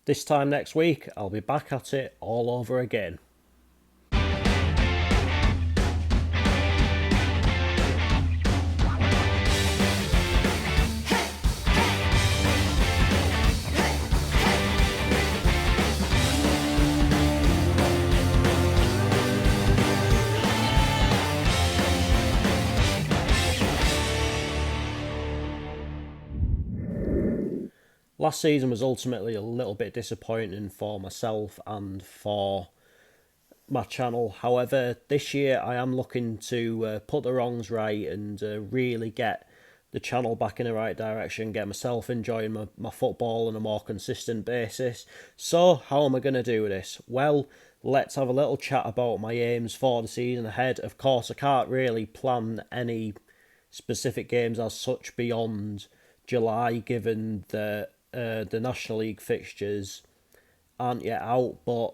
This time next week, I'll be back at it all over again. Last season was ultimately a little bit disappointing for myself and for my channel. However, this year I am looking to put the wrongs right and really get the channel back in the right direction, get myself enjoying my football on a more consistent basis. So, how am I going to do this? Well, let's have a little chat about my aims for the season ahead. Of course, I can't really plan any specific games as such beyond July, given the National League fixtures aren't yet out. But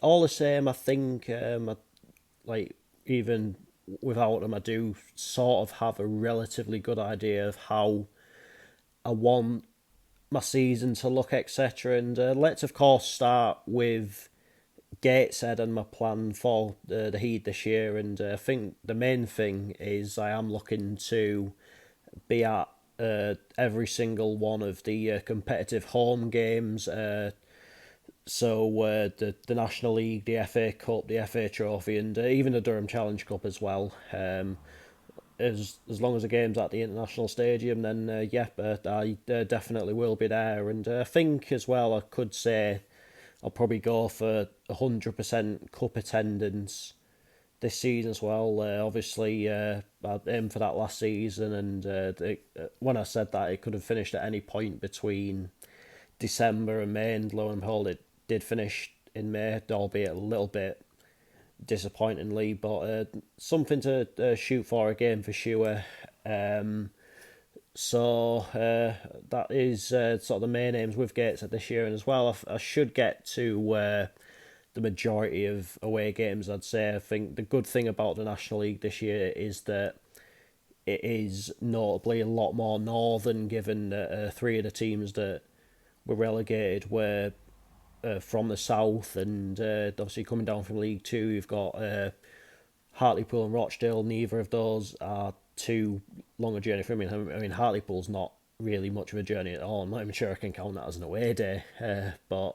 all the same, I think like even without them, I do sort of have a relatively good idea of how I want my season to look, etc. And let's of course start with Gateshead and my plan for the Heat this year. And I think the main thing is I am looking to be at every single one of the competitive home games. The National League, the FA Cup, the FA Trophy, and even the Durham Challenge Cup as well. As long as the game's at the International Stadium, then I definitely will be there. And I think as well, I could say I'll probably go for 100% cup attendance this season as well. Obviously, I aimed for that last season, and when I said that, it could have finished at any point between December and May, and lo and behold, it did finish in May, albeit a little bit disappointingly, but something to shoot for again for sure. That is sort of the main aims with Gateshead this year, and as well, I should get to the majority of away games, I'd say. I think the good thing about the National League this year is that it is notably a lot more northern, given that three of the teams that were relegated were from the south, and obviously coming down from League Two, you've got Hartlepool and Rochdale. Neither of those are too long a journey for me. I mean, Hartlepool's not really much of a journey at all. I'm not even sure I can count that as an away day, but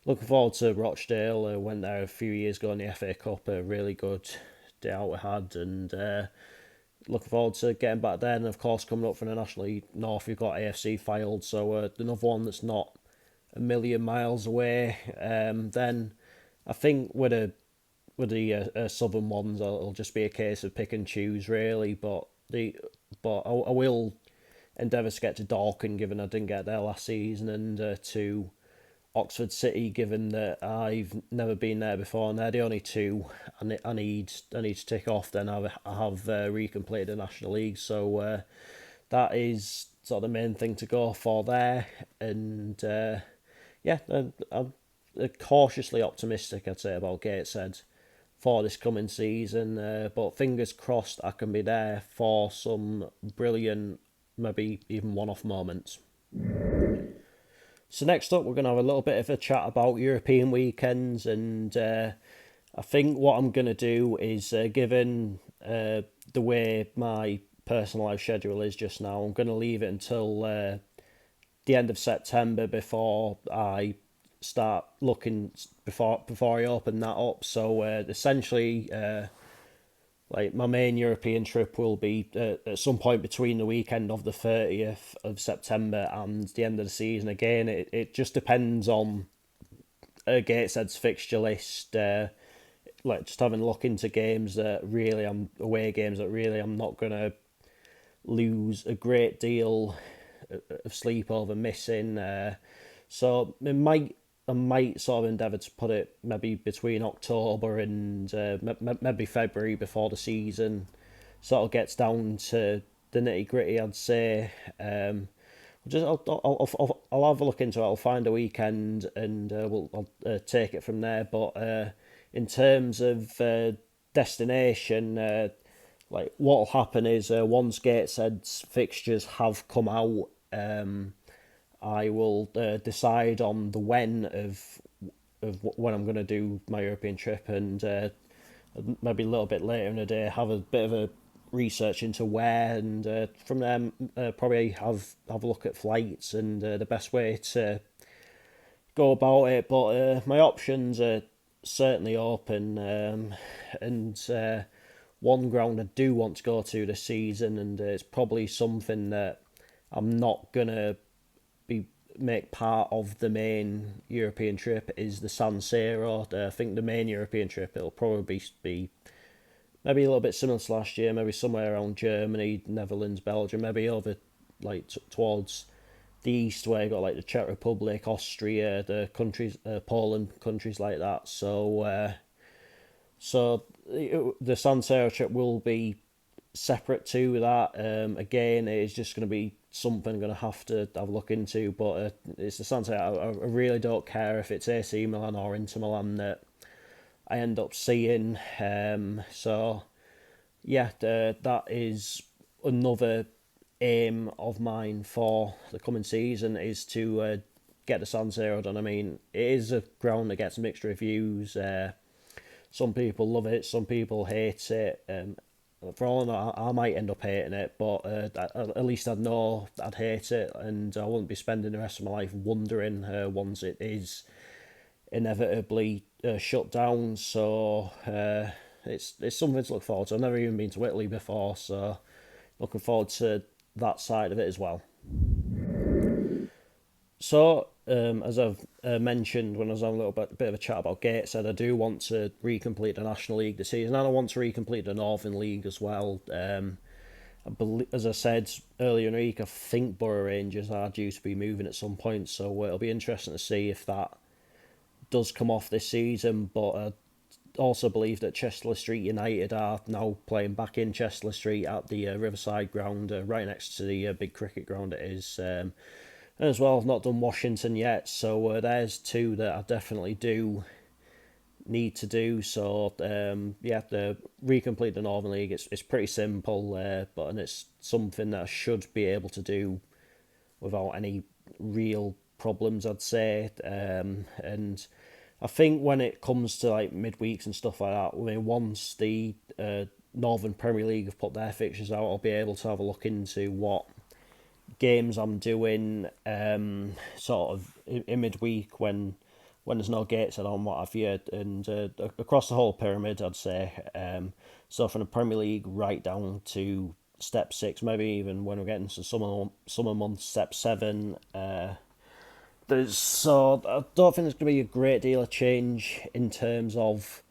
looking forward to Rochdale. Went there a few years ago in the FA Cup. A really good day out we had, and looking forward to getting back there. And of course, coming up from the National League North, you've got AFC Fylde, so another one that's not a million miles away. Then I think with the southern ones, it'll just be a case of pick and choose really. But I will endeavour to get to Dorking, given I didn't get there last season, and to Oxford City, given that I've never been there before, and they're the only two I need to tick off. Then I have recompleted the National League, so that is sort of the main thing to go for there. And I'm cautiously optimistic, I'd say, about Gateshead for this coming season. But fingers crossed, I can be there for some brilliant, maybe even one-off moments. So next up, we're going to have a little bit of a chat about European weekends, and I think what I'm going to do is, given the way my personal life schedule is just now, I'm going to leave it until the end of September before I start looking, before I open that up. So essentially, like my main European trip will be at some point between the weekend of the 30th of September and the end of the season. Again, it just depends on Gateshead's fixture list. Like just having a look into games that really away games that really I'm not gonna lose a great deal of sleep over missing. So I might sort of endeavour to put it maybe between October and maybe February before the season sort of gets down to the nitty gritty. I'd say I'll have a look into it. I'll find a weekend and I'll take it from there. But in terms of destination, like what will happen is once Gateshead's fixtures have come out, I will decide on the when of when I'm going to do my European trip, and maybe a little bit later in the day have a bit of a research into where, and from there probably have a look at flights and the best way to go about it. But my options are certainly open, and one ground I do want to go to this season, and it's probably something that I'm not gonna be make part of the main European trip, is the San Siro. I think the main European trip, it'll probably be maybe a little bit similar to last year, maybe somewhere around Germany, Netherlands, Belgium, maybe over like towards the east where you got like the Czech Republic, Austria, the countries, Poland, countries like that. So the San Siro trip will be separate to that. Again, it is just going to be something I'm going to have a look into. But it's the San Siro. I really don't care if it's AC Milan or Inter Milan that I end up seeing. So yeah, that is another aim of mine for the coming season, is to get the San Siro done. I mean, it is a ground that gets mixed reviews. Some people love it, some people hate it. For all I know, I might end up hating it, but at least I'd know I'd hate it, and I wouldn't be spending the rest of my life wondering once it is inevitably shut down. So it's something to look forward to. I've never even been to Italy before, so looking forward to that side of it as well. So, as I've mentioned when I was having a little bit of a chat about Gateshead, I do want to recomplete the National League this season, and I want to recomplete the Northern League as well. As I said earlier in the week, I think Borough Rangers are due to be moving at some point, so it'll be interesting to see if that does come off this season. But I also believe that Chester Street United are now playing back in Chester Street at the Riverside ground, right next to the big cricket ground it is. And as well, I've not done Washington yet, so there's two that I definitely do need to do. So yeah, to recomplete the Northern League, it's pretty simple, and it's something that I should be able to do without any real problems, I'd say. And I think when it comes to like midweeks and stuff like that, I mean, once the Northern Premier League have put their fixtures out, I'll be able to have a look into what games I'm doing sort of in midweek when there's no gates on, what have you, and across the whole pyramid, I'd say. So from the Premier League right down to step 6, maybe even when we're getting to summer months, step 7. So I don't think there's going to be a great deal of change in terms of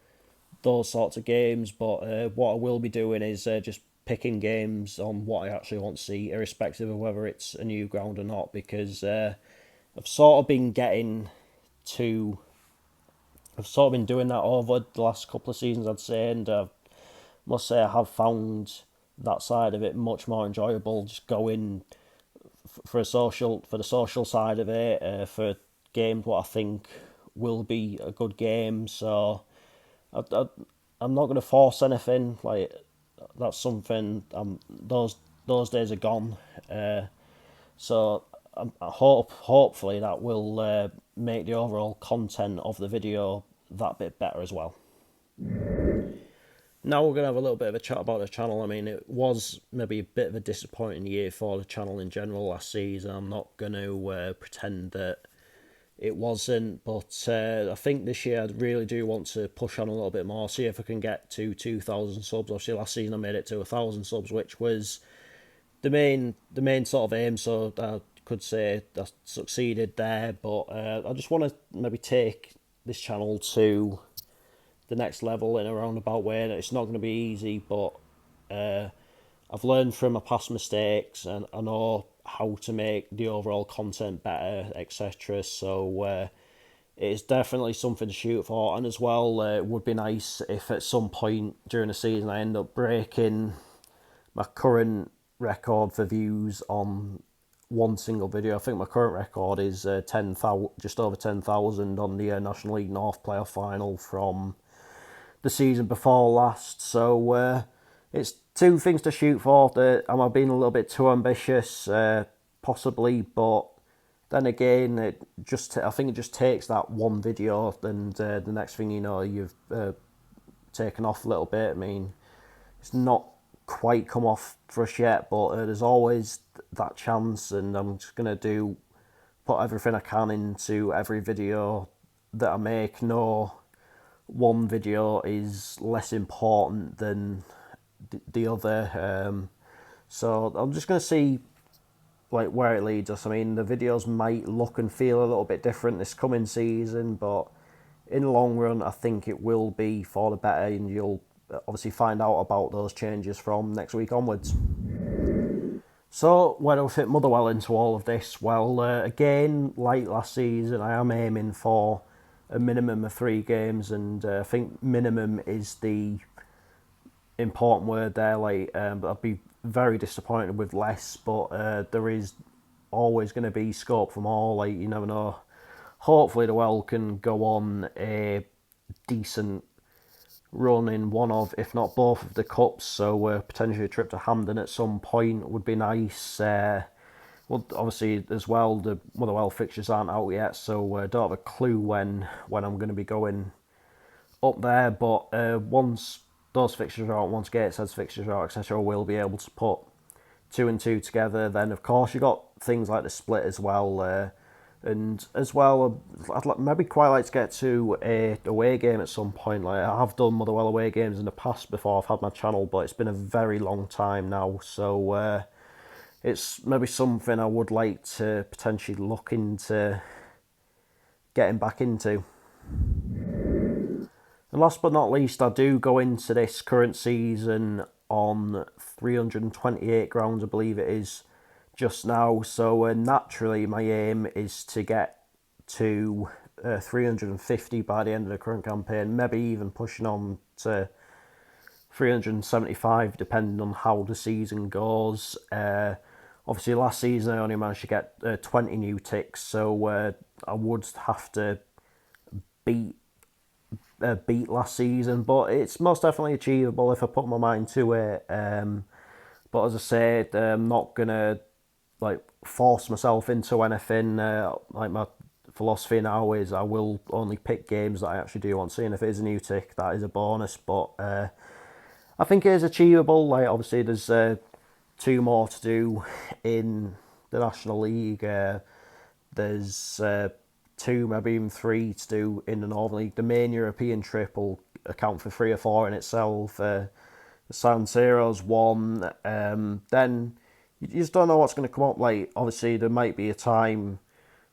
those sorts of games, but what I will be doing is just picking games on what I actually want to see, irrespective of whether it's a new ground or not, because I've sort of been doing that over the last couple of seasons, I'd say, and I must say I have found that side of it much more enjoyable, just going for the social side of it, for games what I think will be a good game. So I'm not going to force anything. Like, that's something. Those days are gone. So I hopefully that will make the overall content of the video that bit better as well. Now we're going to have a little bit of a chat about the channel. I mean, it was maybe a bit of a disappointing year for the channel in general last season. I'm not going to pretend that it wasn't, but I think this year I really do want to push on a little bit more, see if I can get to 2,000 subs. Obviously last season I made it to 1,000 subs, which was the main sort of aim, so I could say I succeeded there. But I just want to maybe take this channel to the next level in a roundabout way. It's not going to be easy, but I've learned from my past mistakes, and I know how to make the overall content better, etc. So it is definitely something to shoot for. And as well, it would be nice if at some point during the season I end up breaking my current record for views on one single video. I think my current record is 10,000, just over 10,000 on the National League North playoff final from the season before last. So it's two things to shoot for. Am I being a little bit too ambitious? Possibly, but then again, I think it just takes that one video, and the next thing you know, you've taken off a little bit. I mean, it's not quite come off for us yet, but there's always that chance, and I'm just gonna put everything I can into every video that I make. No one video is less important than the other. So I'm just gonna see like where it leads us. I mean, the videos might look and feel a little bit different this coming season, but in the long run, I think it will be for the better, and you'll obviously find out about those changes from next week onwards. So, where do I fit Motherwell into all of this? Well, again, like last season, I am aiming for a minimum of 3 games, and I think minimum is the important word there. Like, I'd be very disappointed with less, but there is always going to be scope for more. Like, you never know. Hopefully, the Well can go on a decent run in one of, if not both, of the cups. So potentially a trip to Hampden at some point would be nice. Well, obviously as well, the Motherwell fixtures aren't out yet, so I don't have a clue when I'm going to be going up there. But once those fixtures are out, once Gateshead's fixtures are out, etc., we'll be able to put 2 and 2 together. Then of course you got things like the split as well. And as well, I'd maybe quite like to get to a away game at some point. Like, I have done Motherwell away games in the past before I've had my channel, but it's been a very long time now. So it's maybe something I would like to potentially look into getting back into. And last but not least, I do go into this current season on 328 grounds, I believe it is, just now. So naturally my aim is to get to 350 by the end of the current campaign, maybe even pushing on to 375 depending on how the season goes. Obviously last season I only managed to get 20 new ticks, so I would have to beat last season, but it's most definitely achievable if I put my mind to it. But as I said, I'm not gonna like force myself into anything. Like, my philosophy now is I will only pick games that I actually do want to see, and if it is a new tick, that is a bonus. But I think it is achievable. Like, obviously there's 2 more to do in the National League. There's 2, maybe even 3 to do in the Northern League. The main European trip will account for 3 or 4 in itself. The San Siro's 1. Then you just don't know what's going to come up. Like, obviously there might be a time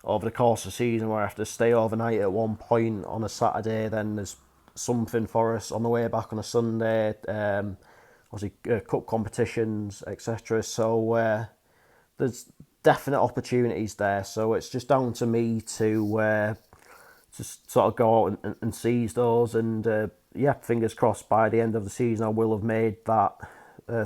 over the course of the season where I have to stay overnight at one point on a Saturday. Then there's something for us on the way back on a Sunday. Obviously cup competitions, etc. So there's definite opportunities there. So it's just down to me to just sort of go out and seize those. And yeah, fingers crossed by the end of the season I will have made that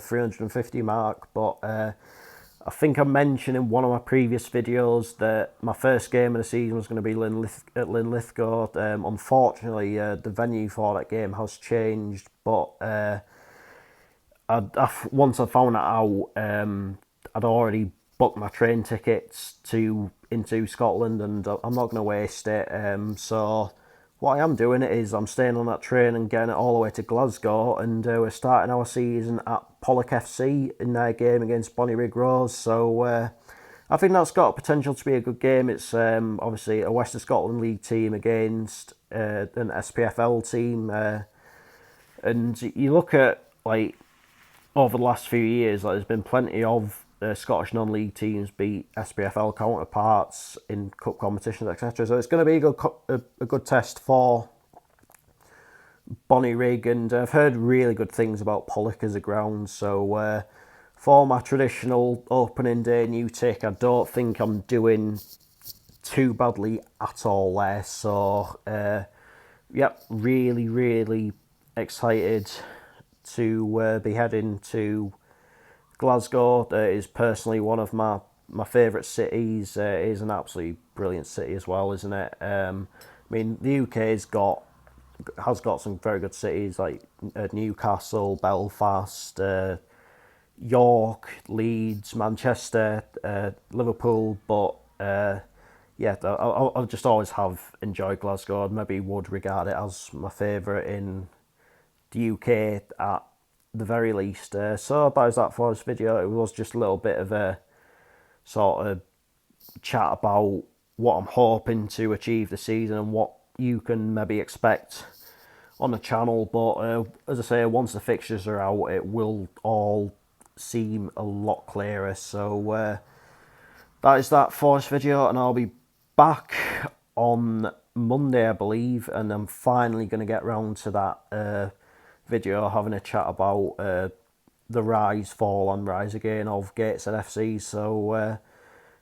350 mark. But I think I mentioned in one of my previous videos that my first game of the season was going to be at Linlithgow. Unfortunately, the venue for that game has changed, but once I found that out, I'd already booked my train tickets into Scotland, and I'm not going to waste it. So what I am doing is I'm staying on that train and getting it all the way to Glasgow, and we're starting our season at Pollock FC in their game against Bonnyrigg Rose. So I think that's got potential to be a good game. It's obviously a West of Scotland League team against an SPFL team, and you look at, like, over the last few years, like, there's been plenty of Scottish non-league teams beat SPFL counterparts in cup competitions, etc. So it's going to be a good test for Bonnyrigg, and I've heard really good things about Pollock as a ground. So for my traditional opening day new tick, I don't think I'm doing too badly at all there. So yep, really, really excited to be heading to Glasgow. Is personally one of my favourite cities. It is an absolutely brilliant city as well, isn't it? I mean, the UK has got some very good cities like Newcastle, Belfast, York, Leeds, Manchester, Liverpool, but yeah, I just always have enjoyed Glasgow. I maybe would regard it as my favourite in the UK at the very least. So that was that for this video. It was just a little bit of a sort of chat about what I'm hoping to achieve this season and what you can maybe expect on the channel. But as I say, once the fixtures are out, it will all seem a lot clearer. So that is that for this video, and I'll be back on Monday, I believe, and I'm finally going to get round to that video, having a chat about the rise, fall, and rise again of Gateshead FC. So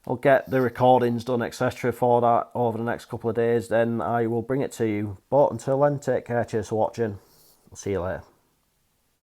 I'll get the recordings done, etc. for that over the next couple of days. Then I will bring it to you. But until then, take care. Cheers for watching. I'll see you later.